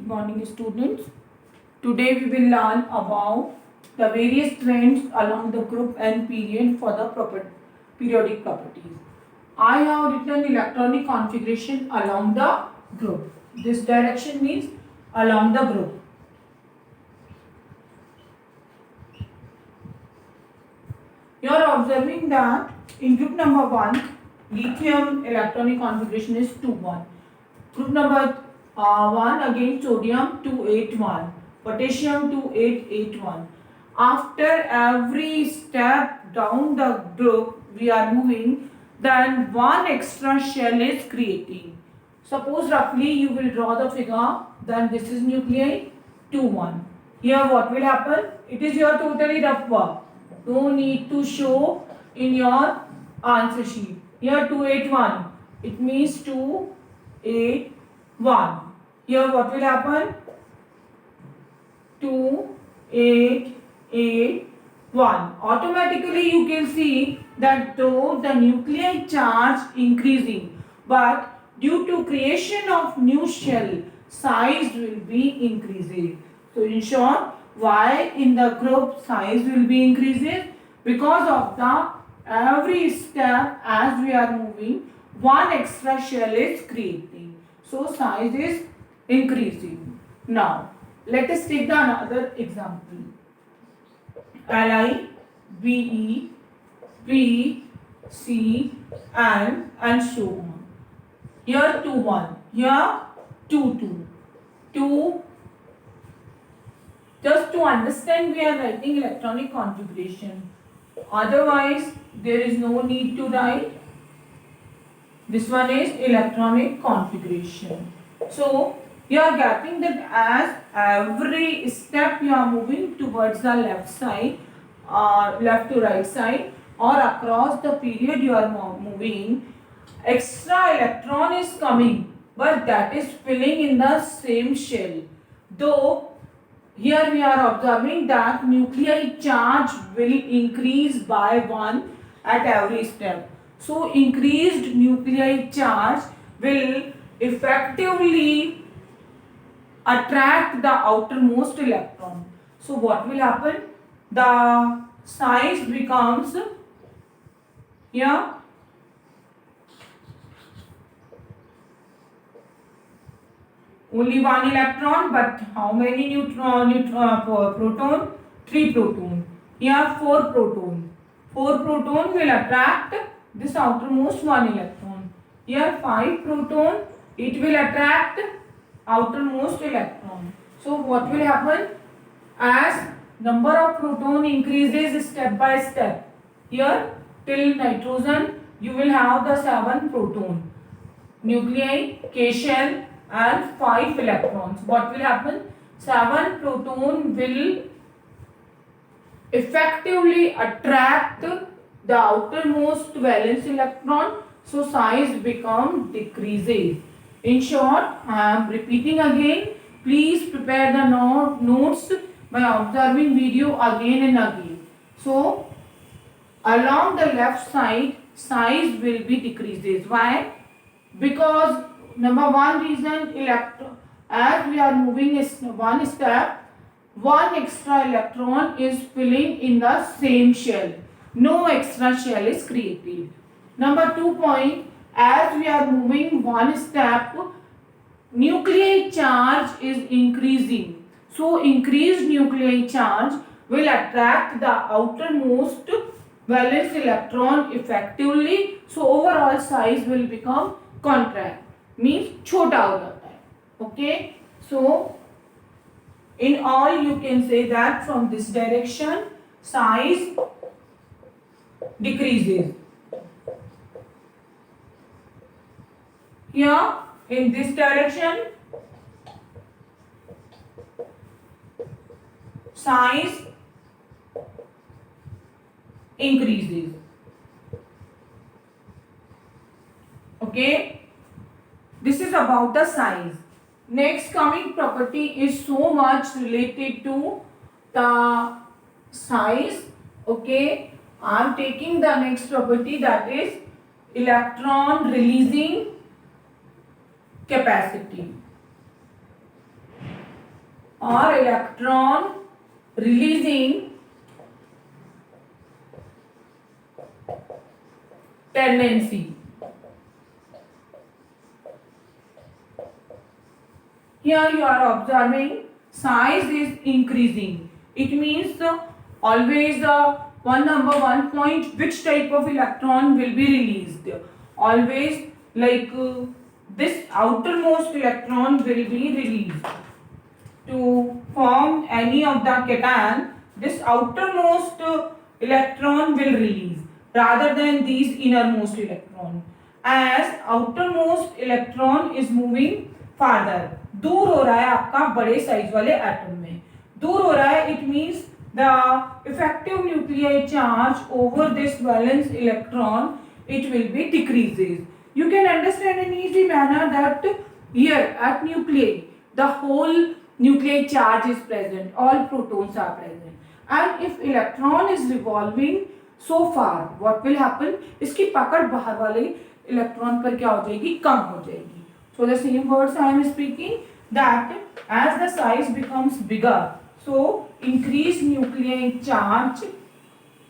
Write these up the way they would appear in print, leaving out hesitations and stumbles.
Good morning, students. Today we will learn about the various trends along the group and period for the periodic properties. I have written electronic configuration along the group. This direction means along the group. You are observing that in group number 1, lithium electronic configuration is 2,1. Group number 1 again sodium 281, potassium 2881. After every step down the group we are moving, then one extra shell is creating. Suppose roughly you will draw the figure, then this is nuclei 2,1. Here what will happen? It is your totally rough work. No need to show in your answer sheet. Here 281. It means 281. Here what will happen? 2881. Automatically you can see that though the nuclei charge increasing, but due to creation of new shell, size will be increasing. So in short, why in the group size will be increases? Because of the every step as we are moving, one extra shell is creating. So size is increasing. Now let us take the another example. Li, Be, P, C, and so on. Here 2,1. Here 2,2. 2. Just to understand, we are writing electronic configuration. Otherwise, there is no need to write. This one is electronic configuration. So, you are getting that as every step you are moving towards the left side, left to right side, or across the period you are moving, extra electron is coming, but that is filling in the same shell. Though here we are observing that nuclei charge will increase by 1 at every step. So increased nuclei charge will effectively attract the outermost electron. So what will happen? The size becomes here only one electron, but how many proton? 3 proton. Here 4 proton. 4 proton will attract this outermost one electron. Here 5 proton, it will attract outermost electron. So what will happen? As number of proton increases step by step. Here till nitrogen you will have the 7 proton. Nuclei, K shell and 5 electrons. What will happen? 7 proton will effectively attract the outermost valence electron. So size becomes decreases. In short, I am repeating again. Please prepare the notes by observing video again and again. So along the left side, size will be decreases. Why? Because number one reason, as we are moving one step, one extra electron is filling in the same shell. No extra shell is created. Number 2 point, as we are moving one step, nuclei charge is increasing. So increased nuclei charge will attract the outermost valence electron effectively. So overall size will become contract. Means छोटा हो जाता है. Okay. So in all you can say that from this direction size decreases. Here in this direction size increases. Okay. This is about the size. Next coming property is so much related to the size. Okay. I am taking the next property, that is electron releasing capacity. or electron releasing tendency. Here you are observing size is increasing. It means always one point which type of electron will be released. Always like this outermost electron will be released. To form any of the cation, this outermost electron will release rather than these innermost electron. As outermost electron is moving farther, दूर हो रहा है आपका बड़े size वाले atom में, दूर हो रहा है, it means the effective nuclei charge over this valence electron, it will be decreases. You can understand in easy manner that here at nuclei the whole nuclear charge is present, all protons are present, and if electron is revolving so far, what will happen? इसकी पकड़ बाहर वाले electron पर क्या हो जाएगी? कम हो जाएगी. So the same words I am speaking, that as the size becomes bigger, so increased nuclear charge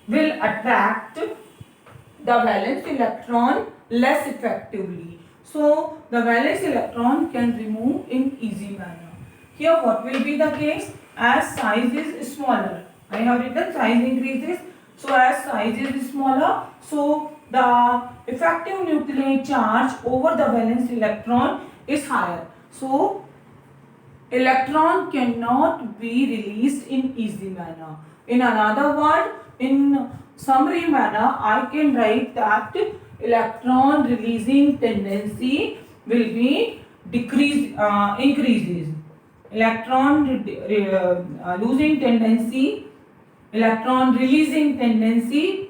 will attract the valence electron less effectively. So the valence electron can remove in easy manner. Here what will be the case? As size is smaller, I have written size increases. So as size is smaller, so the effective nuclear charge over the valence electron is higher. So electron cannot be released in easy manner. In another word, in summary manner, I can write that electron releasing tendency will be increases. Electron losing tendency, electron releasing tendency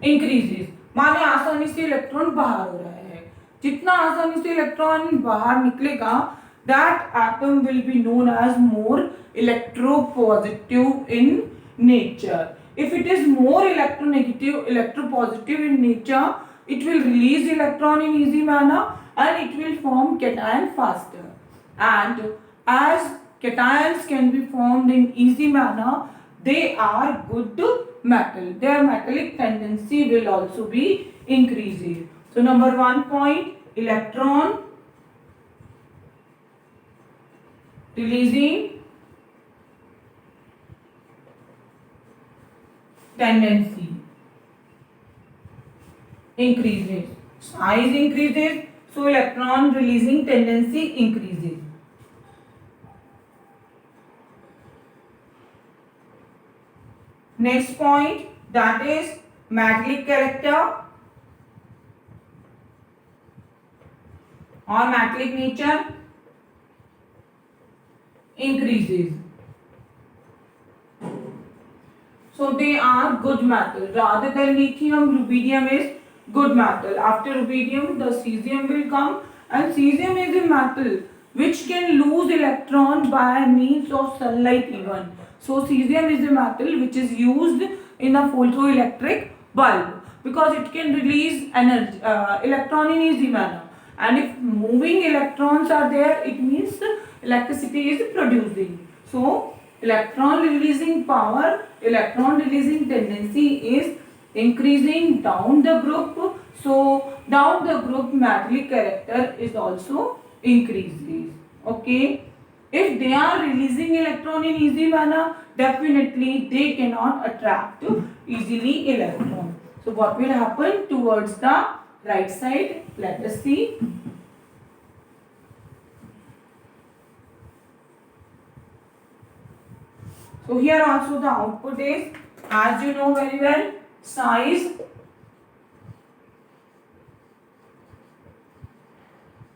increases. माने आसानी से electron बाहर हो रहा है, जितना आसानी से इलेक्ट्रॉन बाहर निकलेगा, that atom will be known as more electropositive in nature. If it is more electronegative, electropositive in nature, it will release electron in easy manner and it will form cation faster. And as cations can be formed in easy manner, they are good metal. Their metallic tendency will also be increasing. So number 1 point, electron releasing tendency increases. Size increases, so electron releasing tendency increases. Next point, that is metallic character or metallic nature increases. So they are good metal. Rather than lithium, rubidium is good metal. After rubidium, the cesium will come, and cesium is a metal which can lose electron by means of sunlight even. So cesium is a metal which is used in a photoelectric bulb because it can release energy, electron in easy manner. And if moving electrons are there, it means electricity is producing. So electron releasing power, electron releasing tendency is increasing down the group. So down the group metallic character is also increases. Okay. If they are releasing electron in easy manner, definitely they cannot attract easily electron. So what will happen towards the right side? Let us see. So here also the output is, as you know very well, size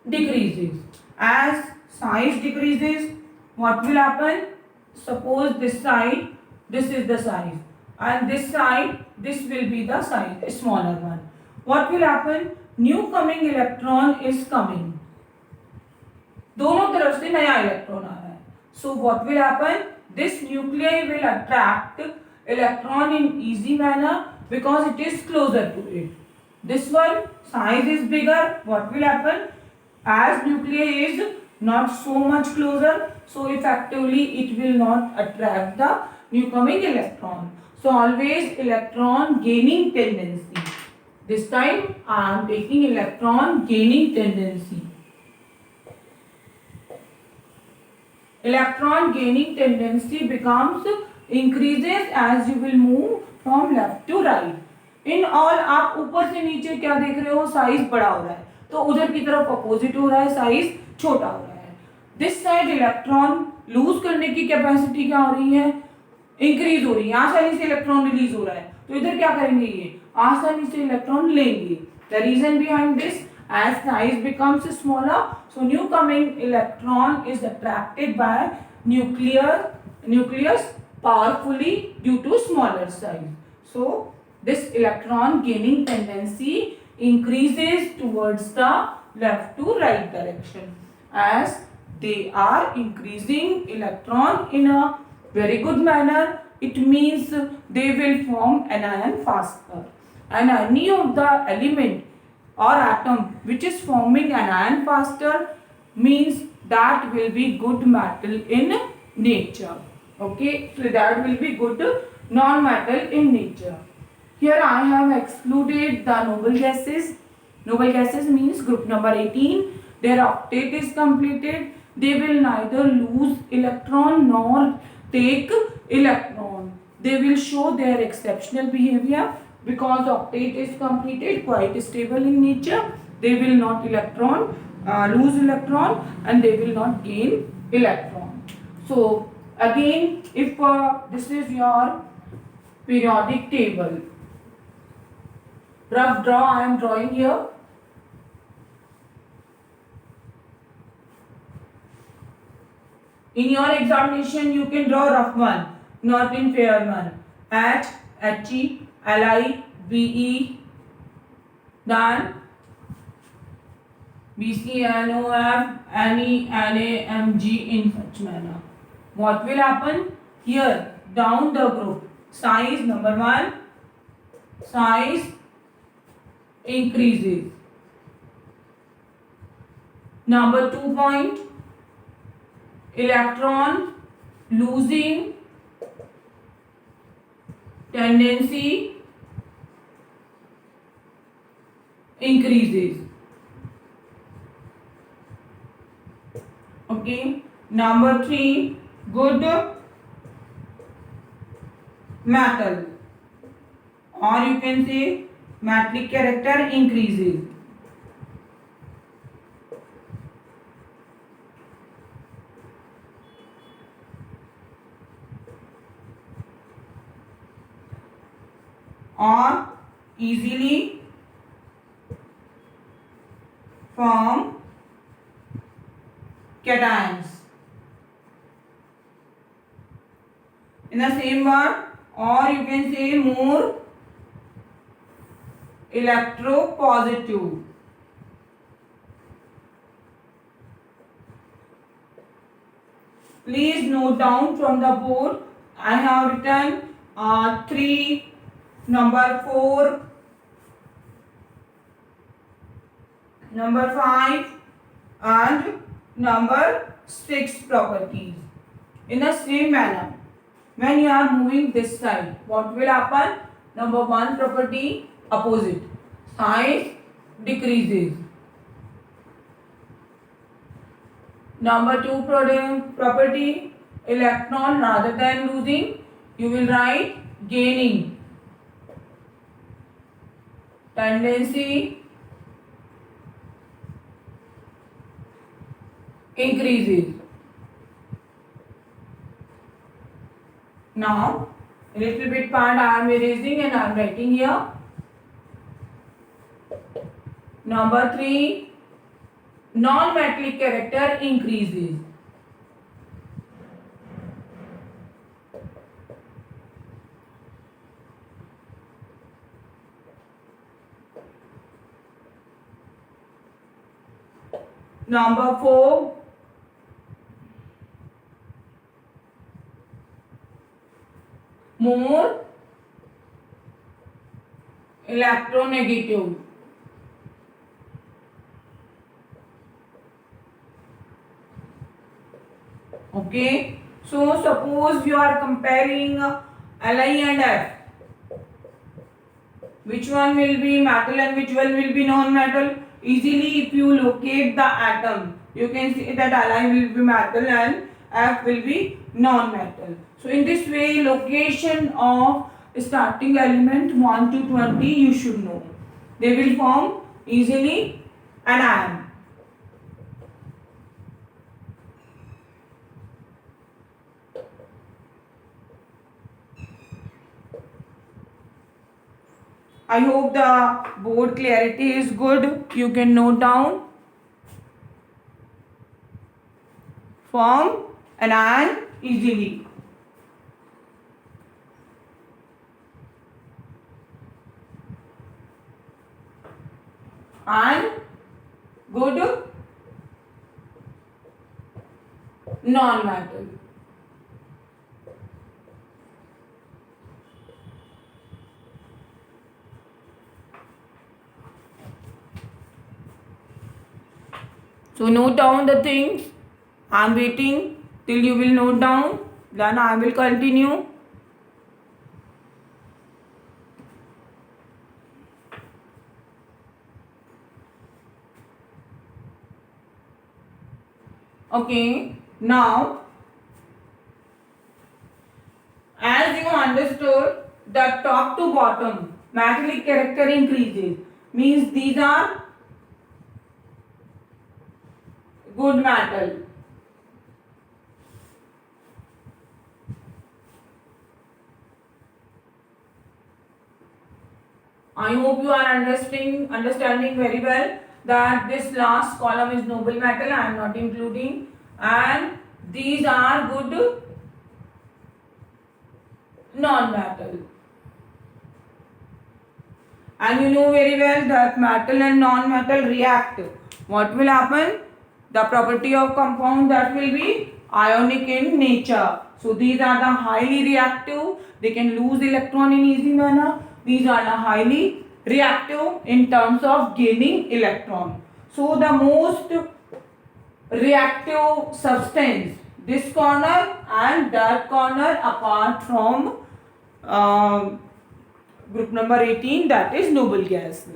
decreases. As size decreases, what will happen? Suppose this side, this is the size, and this side, this will be the size, a smaller one. What will happen? New coming electron is coming. दोनों तरफ से नया electron आ रहा है. So what will happen? This nuclei will attract electron in easy manner because it is closer to it. This one size is bigger. What will happen? As nuclei is not so much closer, so effectively it will not attract the new coming electron. So always electron gaining tendency. This time I am taking electron gaining tendency. Electron gaining tendency becomes increases as you will move from left to right. In all आप ऊपर से नीचे क्या देख रहे हो, size बड़ा हो रहा है, तो उधर की तरफ अपोजिट हो रहा है, साइज छोटा हो रहा है. दिस साइड इलेक्ट्रॉन लूज करने की कैपेसिटी क्या हो रही है, इंक्रीज हो रही है, आसानी से इलेक्ट्रॉन रिलीज हो रहा है, तो इधर क्या करेंगे, ये आसानी से इलेक्ट्रॉन लेंगे. The reason behind this, as size becomes smaller, so new coming electron is attracted by nucleus powerfully due to smaller size. So this electron gaining tendency increases towards the left to right direction. As they are increasing electron in a very good manner, it means they will form anion faster, and any of the element or atom which is forming an ion faster means that will be good metal in nature. Okay, so that will be good non-metal in nature. Here I have excluded the noble gases. Noble gases means group number 18. Their octet is completed. They will neither lose electron nor take electron. They will show their exceptional behavior because octet is completed, quite stable in nature. They will not lose electron, and they will not gain electron. So again, if this is your periodic table, rough draw I am drawing here. In your examination you can draw rough one, not in fair one. H, He, Li, Be, then Bc, NOF, Ne, Na, Mg in such manner. What will happen? Here, down the group, size number 1, size increases. Number 2 point, electron losing tendency increases. Okay. Number 3, good metal, or you can say metallic character increases. Or easily form cations. In the same word, or you can say more electropositive. Please note down from the board. I have written 3, number 4, number 5 and number 6 properties. In the same manner, when you are moving this side, what will happen? Number 1 property, opposite, size decreases. Number 2 property, electron rather than losing, you will write gaining. Tendency increases. Now, a little bit part I am erasing and I am writing here. Number 3, non-metallic character increases. Number 4, more electronegative. Okay. So suppose you are comparing Li and F. Which one will be metal and which one will be non-metal? Easily, if you locate the atom, you can see that Li will be metal and F will be non-metal. So in this way, location of starting element 1 to 20 you should know. They will form easily an ion. I hope the board clarity is good. You can note down. Form an ion easily. And good non-metal. So note down the things. I am waiting till you will note down. Then I will continue. Okay. Now, as you understood, the top to bottom metallic character increases. Means these are good metal. I hope you are understanding very well that this last column is noble metal. I am not including, and these are good non-metal. And you know very well that metal and non-metal react. What will happen? The property of compound that will be ionic in nature. So these are the highly reactive. They can lose electron in easy manner. These are the highly reactive in terms of gaining electron. So the most reactive substance, this corner and that corner apart from group number 18, that is noble gas.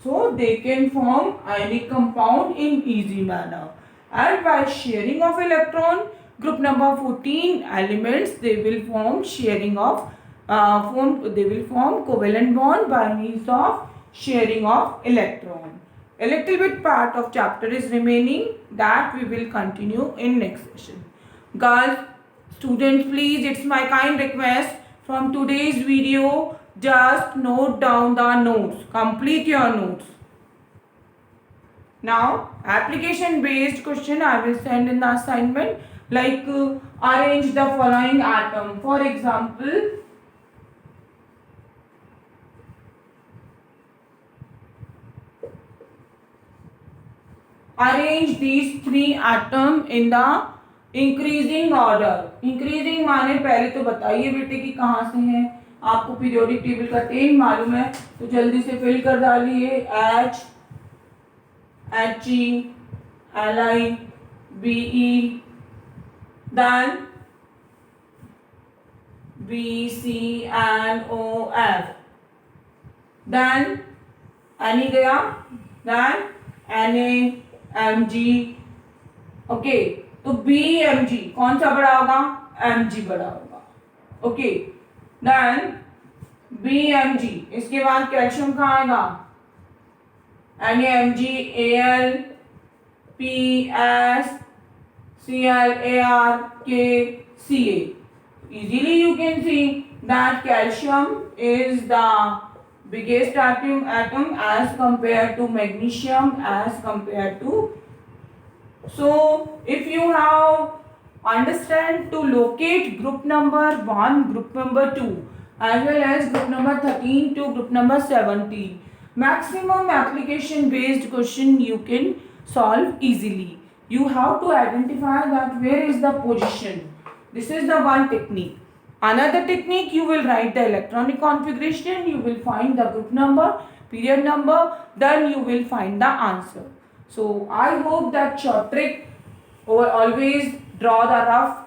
So they can form ionic compound in easy manner. And by sharing of electron, group number 14 elements, they will form sharing of they will form covalent bond by means of sharing of electron. A little bit part of chapter is remaining, that we will continue in next session. Girls, students, please, it's my kind request from today's video, just note down the notes, complete your notes. Now, application based question I will send in the assignment, like arrange the following atom. For example, arrange these three atoms in the increasing order. Increasing माने पहले तो बताइए बेटे कि कहाँ से है. आपको पीरियोडिक टेबल का 10 मालूम है तो जल्दी से फिल कर डालिए. H He Li Be, then BCNOF, then Na गया, then NaMg. ओके, तो BMg कौन सा बड़ा होगा? Mg बड़ा होगा. ओके, देन BMg, इसके बाद कैल्शियम कहाँ आएगा? NaMg, Al, PS, Cl, Ar, K, Ca. Easily you can see that calcium is the biggest atom as compared to magnesium, as compared to. So if you have understand to locate group number 1, group number 2 as well as group number 13 to group number 17, maximum application based question you can solve easily. You have to identify that where is the position. This is the one technique. Another technique, you will write the electronic configuration, you will find the group number, period number, then you will find the answer. So I hope that short trick always draw the rough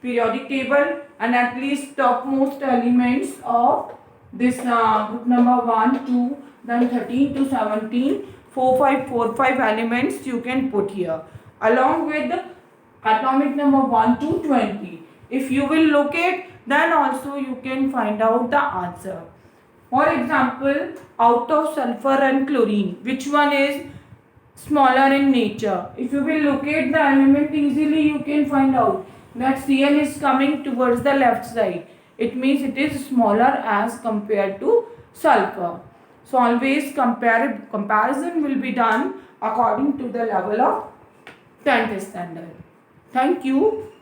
periodic table and at least topmost elements of this group number 1, 2, then 13 to 17, 4, 5, 4, 5 elements you can put here along with the atomic number 1 to 20. If you will locate, then also you can find out the answer. For example, out of sulfur and chlorine, which one is smaller in nature? If you will locate the element easily, you can find out that Cl is coming towards the left side. It means it is smaller as compared to sulfur. So always comparison will be done according to the level of 10th standard. Thank you.